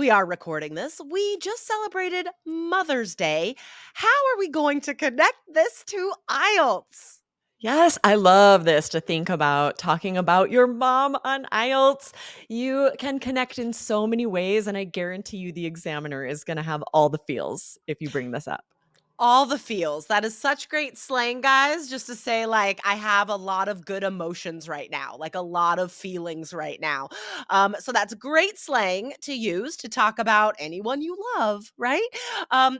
we are recording this, we just celebrated Mother's Day. How are we going to connect this to IELTS? Yes, I love this to think about talking about your mom on IELTS. You can connect in so many ways, and I guarantee you the examiner is going to have all the feels if you bring this up. All the feels. That is such great slang, guys, just to say, like, I have a lot of good emotions right now, like a lot of feelings right now. So that's great slang to use to talk about anyone you love, right?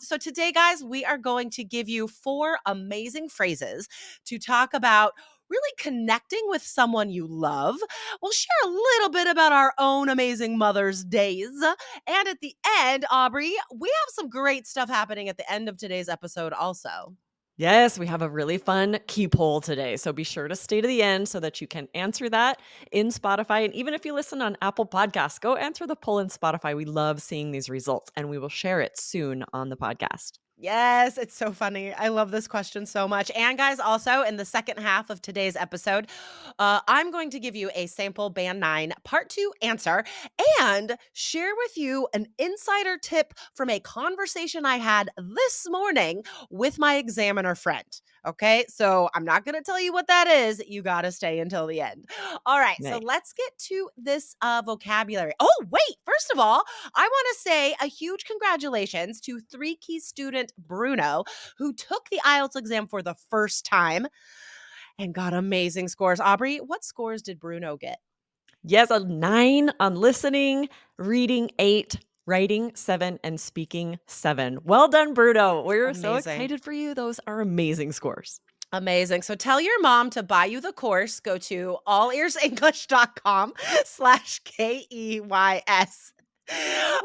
So today, guys, we are going to give you 4 amazing phrases to talk about really connecting with someone you love. We'll share a little bit about our own amazing Mother's Days. And at the end, Aubrey, we have some great stuff happening at the end of today's episode also. Yes, we have a really fun key poll today. So be sure to stay to the end so that you can answer that in Spotify. And even if you listen on Apple Podcasts, go answer the poll in Spotify. We love seeing these results and we will share it soon on the podcast. Yes, it's so funny. I love this question so much. And guys, also in the second half of today's episode, I'm going to give you a sample Band 9 Part 2 answer and share with you an insider tip from a conversation I had this morning with my examiner friend. Okay, so I'm not going to tell you what that is. You got to stay until the end. All right, so Nice. let's get to this vocabulary. Oh, wait, first of all, I want to say a huge congratulations to 3 key student Bruno, who took the IELTS exam for the first time and got amazing scores. Aubrey, what scores did Bruno get? Yes, a 9 on listening, reading 8, writing 7, and speaking 7. Well done, Bruno. We're so Amazing. excited for you. Those are amazing scores. Amazing. So tell your mom to buy you the course. Go to allearsenglish.com/KEYS.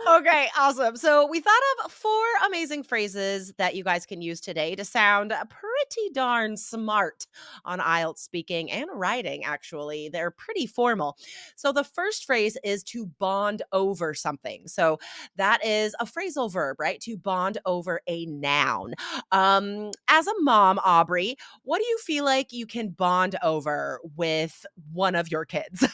Okay, awesome. So we thought of 4 amazing phrases that you guys can use today to sound pretty darn smart on IELTS speaking and writing, actually. They're pretty formal. So the first phrase is to bond over something. So that is a phrasal verb, right? To bond over a noun. As a mom, Aubrey, what do you feel like you can bond over with one of your kids?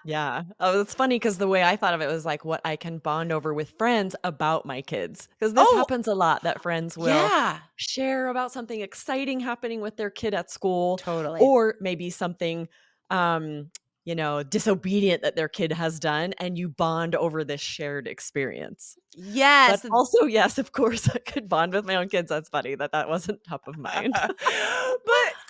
Yeah. Oh, it's funny because the way I thought of it was like what I can bond over with friends about my kids. Because this Oh, happens a lot that friends will yeah. share about something exciting happening with their kid at school Totally. or maybe something disobedient that their kid has done and you bond over this shared experience. But Yes. also, yes, of course, I could bond with my own kids. That's funny that that wasn't top of mind. But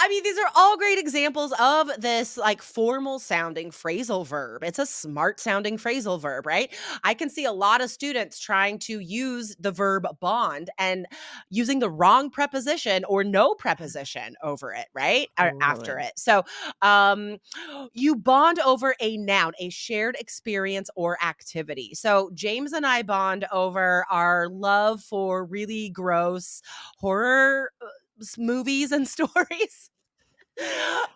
I mean, these are all great examples of this like formal sounding phrasal verb. It's a smart sounding phrasal verb, right? I can see a lot of students trying to use the verb bond and using the wrong preposition or no preposition over it, right? Or after Totally. it. So, um, you bond over a noun, a shared experience or activity. So, James and I bond over our love for really gross horror movies and stories.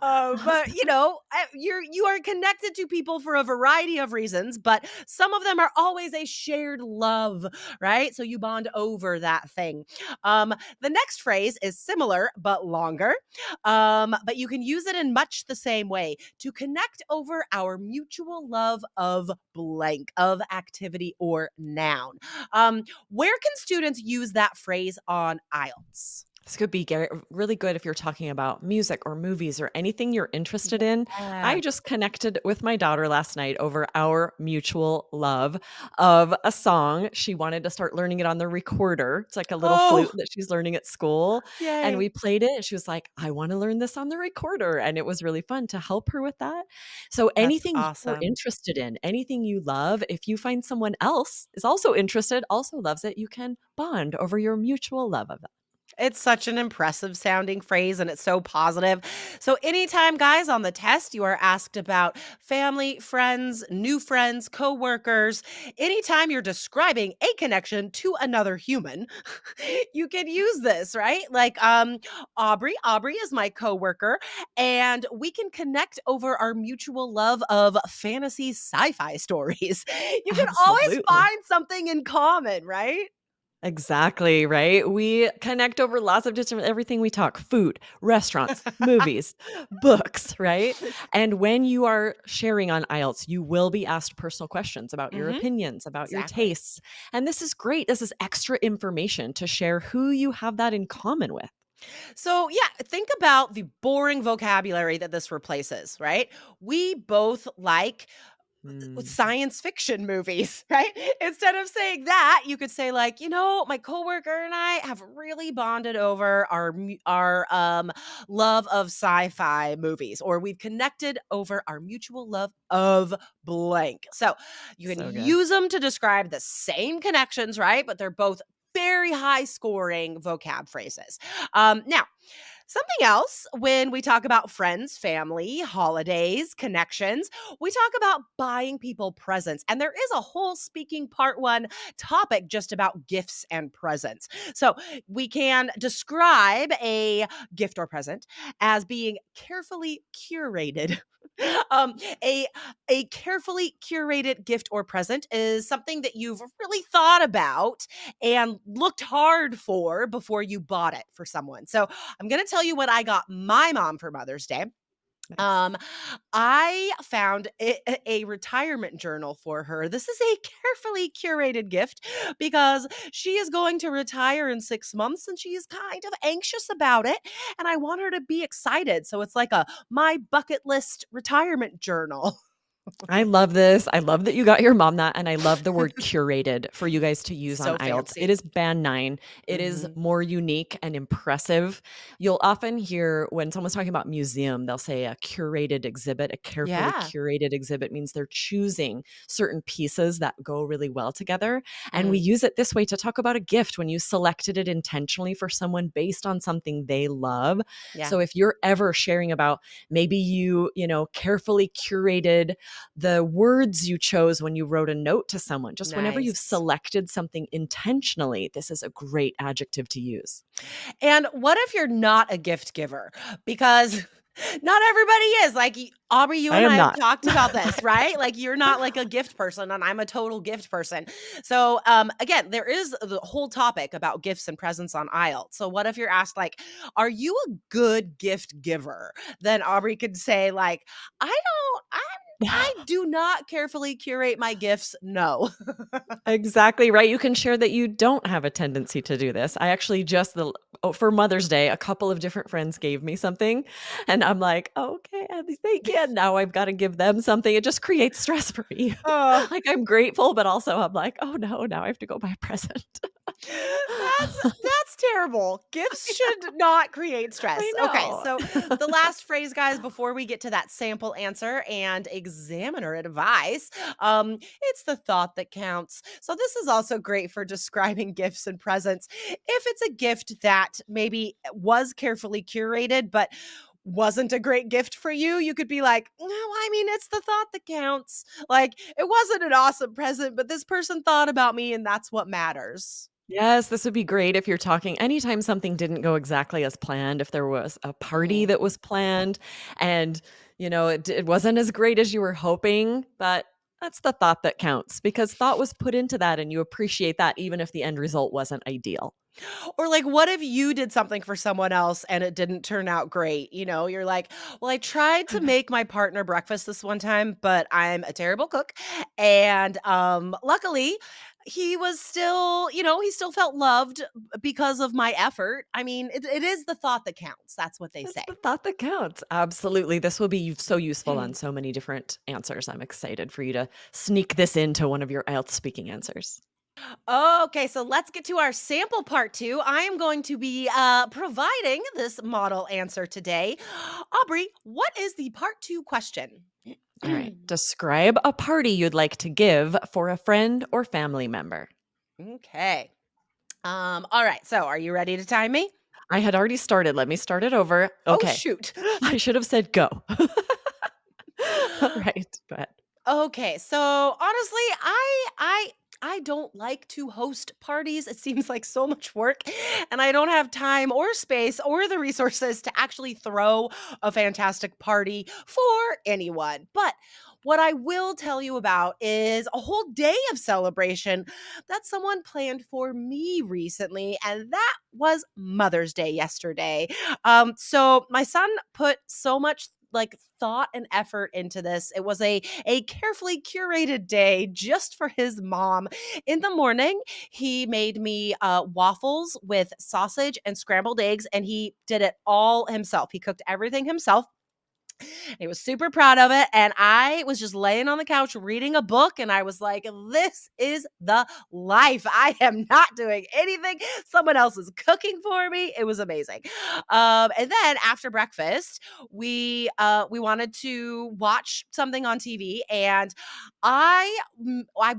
But you are connected to people for a variety of reasons, but some of them are always a shared love, right? So you bond over that thing. The next phrase is similar but longer, but you can use it in much the same way to connect over our mutual love of blank, of activity or noun. Where can students use that phrase on IELTS? This could be really good if you're talking about music or movies or anything you're interested in. Yeah. I just connected with my daughter last night over our mutual love of a song. She wanted to start learning it on the recorder. It's like a little flute Oh, that she's learning at school. And yay. we played it. And she was like, I want to learn this on the recorder. And it was really fun to help her with that. So That's anything you're awesome. interested in, anything you love, if you find someone else is also interested, also loves it, you can bond over your mutual love of it. It's such an impressive sounding phrase and it's so positive. So, anytime, guys, on the test, you are asked about family, friends, coworkers, anytime you're describing a connection to another human, you can use this, right? Like, Aubrey is my coworker, and we can connect over our mutual love of fantasy sci fi stories. You can always Absolutely. find something in common, right? Exactly, right? We connect over lots of different everything we talk, food, restaurants, movies, books, right? And when you are sharing on IELTS, you will be asked personal questions about your Hmm. opinions, about your Exactly. tastes. And this is great. This is extra information to share who you have that in common with. So, yeah, think about the boring vocabulary that this replaces, right? We both like Mm, science fiction movies, right? Instead of saying that, you could say like, my coworker and I have really bonded over our love of sci-fi movies, or we've connected over our mutual love of blank. So you can so good. use them to describe the same connections, right? But they're both very high scoring vocab phrases. Now, something else when we talk about friends, family, holidays, connections, we talk about buying people presents. And there is a whole speaking part one topic just about gifts and presents. So we can describe a gift or present as being carefully curated. um, a a carefully curated gift or present is something that you've really thought about and looked hard for before you bought it for someone. So I'm gonna tell you what I got my mom for Mother's Day. Nice. Um, I found a retirement journal for her. This is a carefully curated gift because she is going to retire in 6 months and she is kind of anxious about it, and I want her to be excited. So it's like a my bucket list retirement journal. I love this. I love that you got your mom that, and I love the word curated for you guys to use on So IELTS. It fancy. is band 9. It is Mhm. more unique and impressive. You'll often hear when someone's talking about museum, they'll say a curated exhibit. A carefully Yeah. curated exhibit means they're choosing certain pieces that go really well together. And we Mm, use it this way to talk about a gift when you selected it intentionally for someone based on something they love. yeah. So if you're ever sharing about maybe carefully curated the words you chose when you wrote a note to someone. Just whenever you've Nice. selected something intentionally, this is a great adjective to use. And what if you're not a gift giver? Because not everybody is. Like Aubrey, you I and am I have not. talked about this, right? Like you're not like a gift person, and I'm a total gift person. So, again, there is the whole topic about gifts and presents on IELTS. So, what if you're asked, like, are you a good gift giver? Then Aubrey could say, like, I don't, I do not carefully curate my gifts. No. Exactly right. You can share that you don't have a tendency to do this. I actually for Mother's Day, a couple of different friends gave me something, and I'm like, okay, thank you. And now I've got to give them something. It just creates stress for me. Oh, Like I'm grateful, but also I'm like, oh no, now I have to go buy a present. that's terrible. Gifts should not create stress. I Okay, know. so the last phrase, guys, before we get to that sample answer and examiner advice, it's the thought that counts. So this is also great for describing gifts and presents. If it's a gift that maybe was carefully curated, but wasn't a great gift for you, you could be like, no, I mean, it's the thought that counts. Like, it wasn't an awesome present, but this person thought about me, and that's what matters. Yes, this would be great if you're talking anytime something didn't go exactly as planned, if there was a party that Mhm. was planned and, it wasn't as great as you were hoping, but that's the thought that counts because thought was put into that and you appreciate that even if the end result wasn't ideal. Or like, what if you did something for someone else and it didn't turn out great? You're like, well, I tried to make my partner breakfast this one time, but I'm a terrible cook. And luckily, he was still, he still felt loved because of my effort. I mean, it is the thought that counts. That's what they It's say. the thought that counts. Absolutely. This will be so useful on so many different answers. I'm excited for you to sneak this into one of your IELTS speaking answers. Okay, so let's get to our sample part two. I am going to be providing this model answer today. Aubrey, what is the part two question? All right. Describe a party you'd like to give for a friend or family member. Okay. All right. So are you ready to time me? I had already started. Let me start it over. Oh Okay. shoot. I should have said go. All right. Go ahead. Okay. So honestly, I don't like to host parties. It seems like so much work, and I don't have time or space or the resources to actually throw a fantastic party for anyone. But What I will tell you about is a whole day of celebration that someone planned for me recently, and that was Mother's Day yesterday. So my son put so much like thought and effort into this. It was a carefully curated day just for his mom. In the morning, he made me waffles with sausage and scrambled eggs, and he did it all himself. He cooked everything himself. He was super proud of it. And I was just laying on the couch reading a book. And I was like, this is the life. I am not doing anything. Someone else is cooking for me. It was amazing. And then after breakfast, we wanted to watch something on TV. And I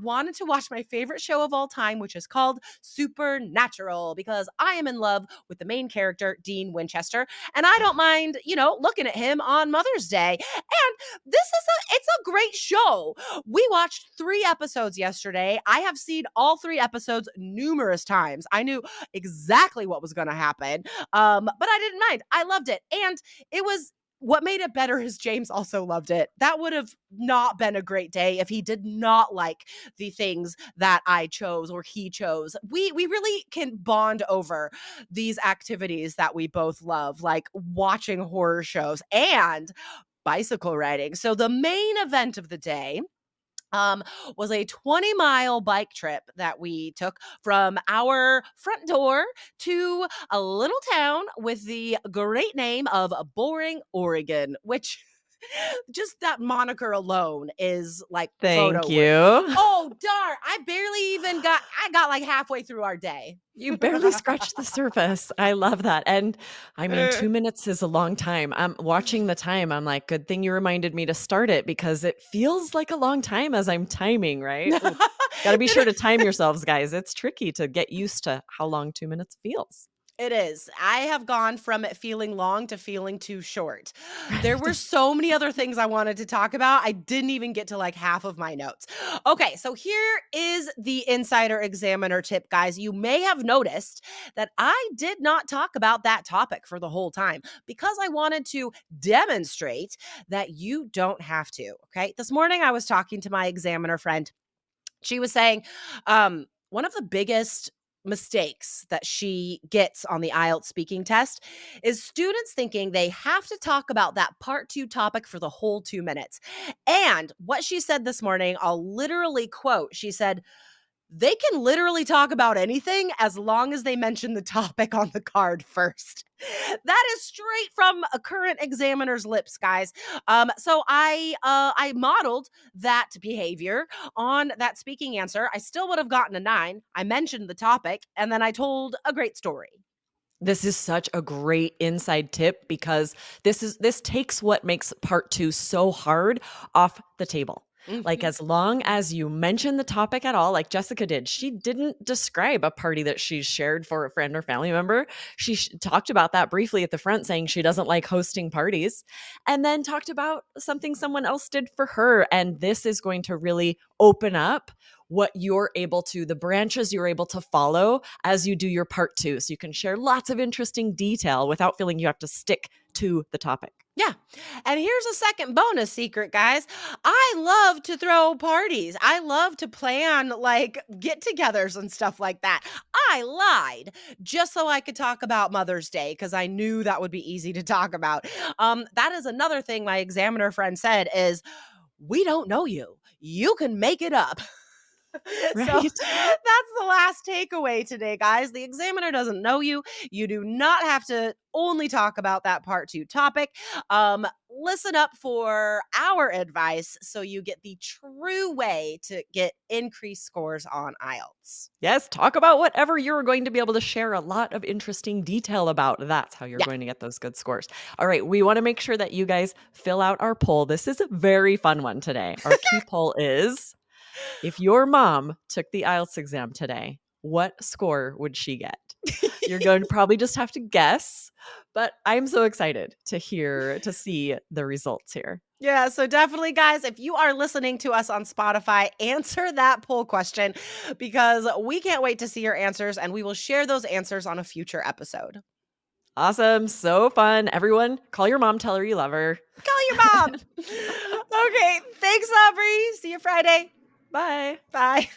wanted to watch my favorite show of all time, which is called Supernatural, because I am in love with the main character, Dean Winchester, and I don't mind, looking at him on Mother's Day. And it's a great show. We watched 3 episodes yesterday. I have seen all 3 episodes numerous times. I knew exactly what was going to happen. But I didn't mind. I loved it. And it was what made it better is James also loved it. That would have not been a great day if he did not like the things that I chose or he chose. We really can bond over these activities that we both love, like watching horror shows and bicycle riding. So the main event of the day was a 20-mile bike trip that we took from our front door to a little town with the great name of Boring, Oregon, which just that moniker alone is like Thank photo worthy. you. Oh, darn. I got like halfway through our day. You barely scratched the surface. I love that. And I mean, 2 minutes is a long time. I'm watching the time. I'm like, good thing you reminded me to start it because it feels like a long time as I'm timing, right? Ooh, gotta be sure to time yourselves, guys. It's tricky to get used to how long 2 minutes feels. It is. I have gone from it feeling long to feeling too short. There Right. were so many other things I wanted to talk about. I didn't even get to like half of my notes. Okay, so here is the Insider Examiner tip, guys. You may have noticed that I did not talk about that topic for the whole time because I wanted to demonstrate that you don't have to. Okay, this morning I was talking to my examiner friend. She was saying one of the biggest mistakes that she gets on the IELTS speaking test is students thinking they have to talk about that part 2 topic for the whole 2 minutes. And what she said this morning, I'll literally quote. She said, they can literally talk about anything as long as they mention the topic on the card first. That is straight from a current examiner's lips, guys. So I modeled that behavior on that speaking answer. I still would have gotten a 9. I mentioned the topic, and then I told a great story. This is such a great inside tip because this takes what makes part 2 so hard off the table. Like, Mhm. as long as you mention the topic at all, like Jessica did, she didn't describe a party that she shared for a friend or family member. She talked about that briefly at the front, saying she doesn't like hosting parties, and then talked about something someone else did for her. And this is going to really open up what you're able to, the branches you're able to follow as you do your part 2. So you can share lots of interesting detail without feeling you have to stick to the topic. Yeah. And here's a second bonus secret, guys. I love to throw parties. I love to plan like get togethers and stuff like that. I lied just so I could talk about Mother's Day because I knew that would be easy to talk about. That is another thing my examiner friend said is we don't know you. You can make it up. So Right? that's the last takeaway today, guys. The examiner doesn't know you. You do not have to only talk about that part 2 topic. Listen up for our advice so you get the true way to get increased scores on IELTS. Yes, talk about whatever you're going to be able to share a lot of interesting detail about. That's how you're Yeah. going to get those good scores. All right, we want to make sure that you guys fill out our poll. This is a very fun one today. Our key poll is, if your mom took the IELTS exam today, what score would she get? You're going to probably just have to guess, but I'm so excited to see the results here. Yeah, so definitely, guys, if you are listening to us on Spotify, answer that poll question because we can't wait to see your answers and we will share those answers on a future episode. Awesome, so fun. Everyone, call your mom, tell her you love her. Call your mom. Okay, Thanks, Aubrey. See you Friday. Bye. Bye.